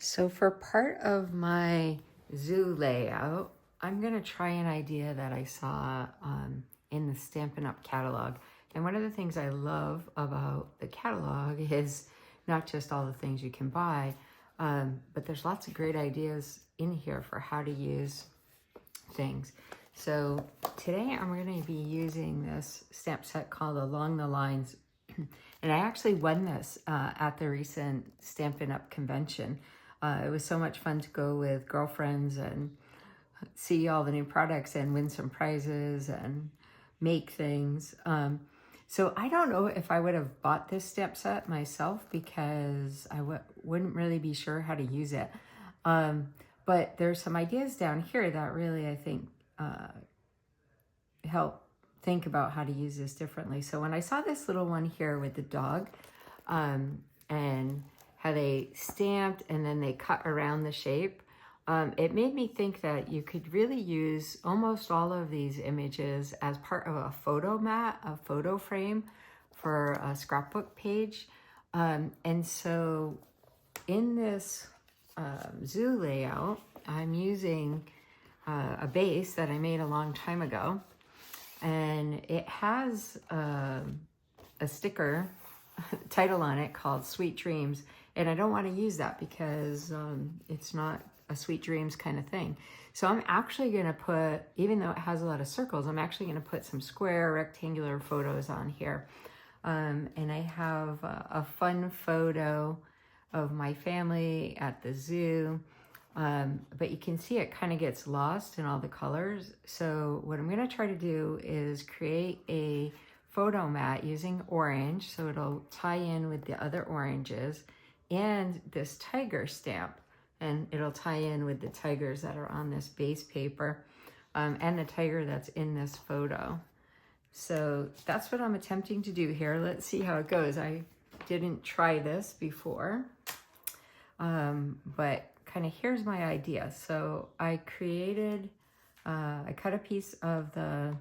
So for part of my zoo layout, I'm going to try an idea that I saw in the Stampin' Up! Catalog. And one of the things I love about the catalog is not just all the things you can buy, but there's lots of great ideas in here for how to use things. So today I'm going to be using this stamp set called Along the Lines. And I actually won this at the recent Stampin' Up! Convention. It was so much fun to go with girlfriends and see all the new products and win some prizes and make things. So I don't know if I would have bought this stamp set myself because I wouldn't really be sure how to use it. But there's some ideas down here that really, I think, help think about how to use this differently. So when I saw this little one here with the dog and how they stamped and then they cut around the shape, it made me think that you could really use almost all of these images as part of a photo mat, a photo frame for a scrapbook page. And so in this zoo layout, I'm using a base that I made a long time ago. And it has a sticker title on it called Sweet Dreams. And I don't want to use that because it's not a Sweet Dreams kind of thing. So I'm actually going to put, even though it has a lot of circles, I'm actually going to put some square rectangular photos on here. And I have a fun photo of my family at the zoo. But you can see it kind of gets lost in all the colors. So what I'm going to try to do is create a photo mat using orange, so it'll tie in with the other oranges, and this tiger stamp, and it'll tie in with the tigers that are on this base paper, and the tiger that's in this photo. So that's what I'm attempting to do here. Let's see how it goes. I didn't try this before, but kind of here's my idea. So I cut a piece of the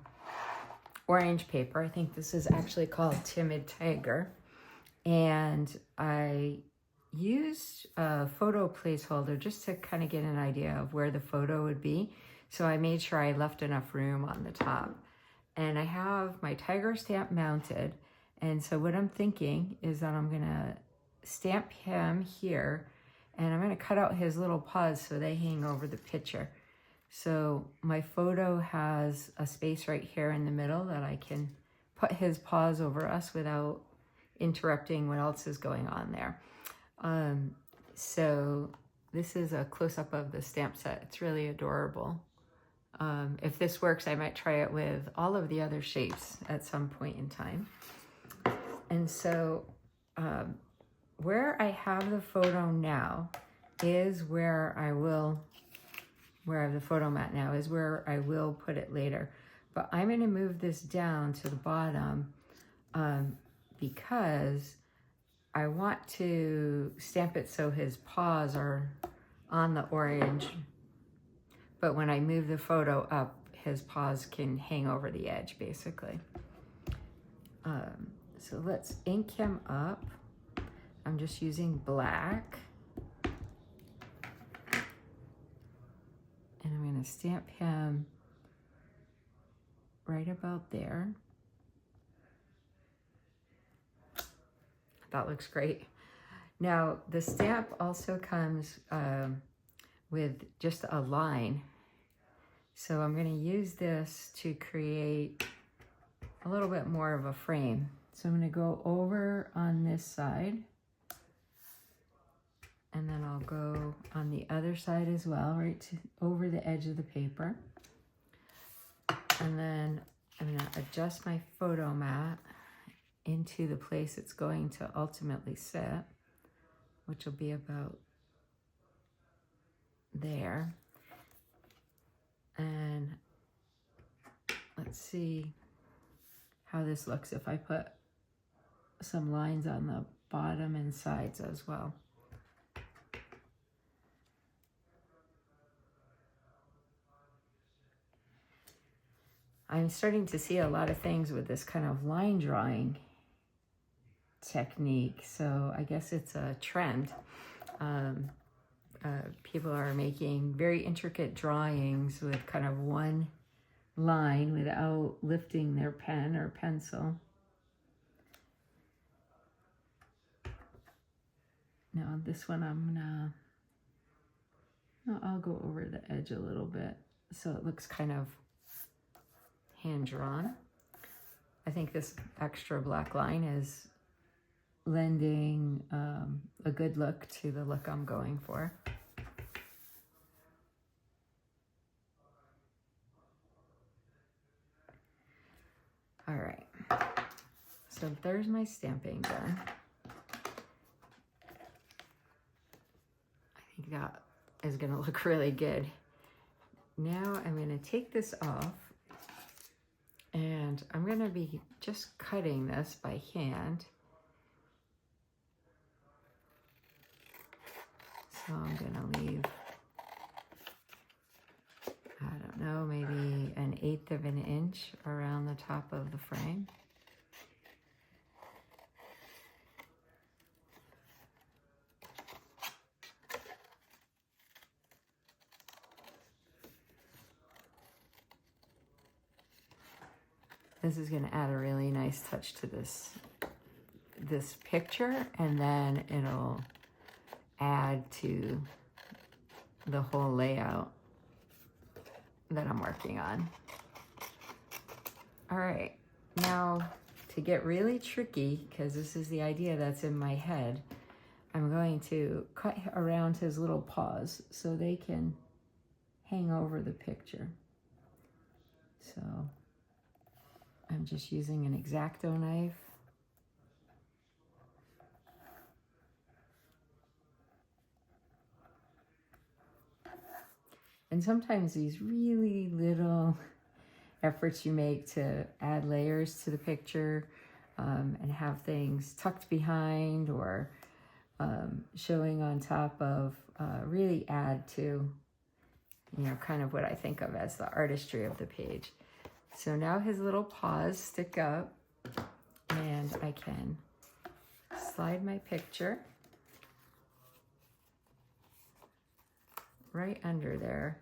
orange paper. I think this is actually called Timid Tiger. And I used a photo placeholder just to kind of get an idea of where the photo would be. So I made sure I left enough room on the top. And I have my tiger stamp mounted. And so what I'm thinking is that I'm gonna stamp him here, and I'm going to cut out his little paws so they hang over the picture. So my photo has a space right here in the middle that I can put his paws over us without interrupting what else is going on there. So this is a close-up of the stamp set. It's really adorable. If this works, I might try it with all of the other shapes at some point in time. And so where I have the photo now is where I have the photo mat now is where I will put it later. But I'm going to move this down to the bottom because I want to stamp it so his paws are on the orange. But when I move the photo up, his paws can hang over the edge, basically. So let's ink him up. I'm just using black. And I'm going to stamp him right about there. That looks great. Now, the stamp also comes with just a line. So I'm going to use this to create a little bit more of a frame. So I'm going to go over on this side. And then I'll go on the other side as well, right over the edge of the paper. And then I'm going to adjust my photo mat into the place it's going to ultimately sit, which will be about there. And let's see how this looks if I put some lines on the bottom and sides as well. I'm starting to see a lot of things with this kind of line drawing technique. So I guess it's a trend. people are making very intricate drawings with kind of one line without lifting their pen or pencil. Now this one I'll go over the edge a little bit so it looks kind of hand-drawn. I think this extra black line is lending a good look to the look I'm going for. All right, so there's my stamping done. I think that is gonna look really good. Now I'm gonna take this off and I'm gonna be just cutting this by hand. So I'm gonna leave, I don't know, maybe 1/8 of an inch around the top of the frame. This is going to add a really nice touch to this picture, and then it'll add to the whole layout that I'm working on. All right, now to get really tricky, because this is the idea that's in my head, I'm going to cut around his little paws so they can hang over the picture. So I'm just using an X-Acto knife. And sometimes these really little efforts you make to add layers to the picture and have things tucked behind or showing on top of really add to, you know, kind of what I think of as the artistry of the page. So now his little paws stick up and I can slide my picture right under there,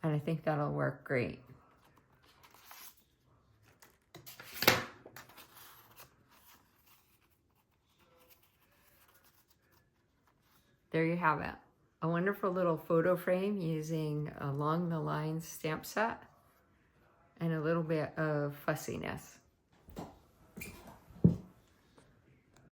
and I think that'll work great. There you have it. A wonderful little photo frame using Along the Lines stamp set and a little bit of fussiness.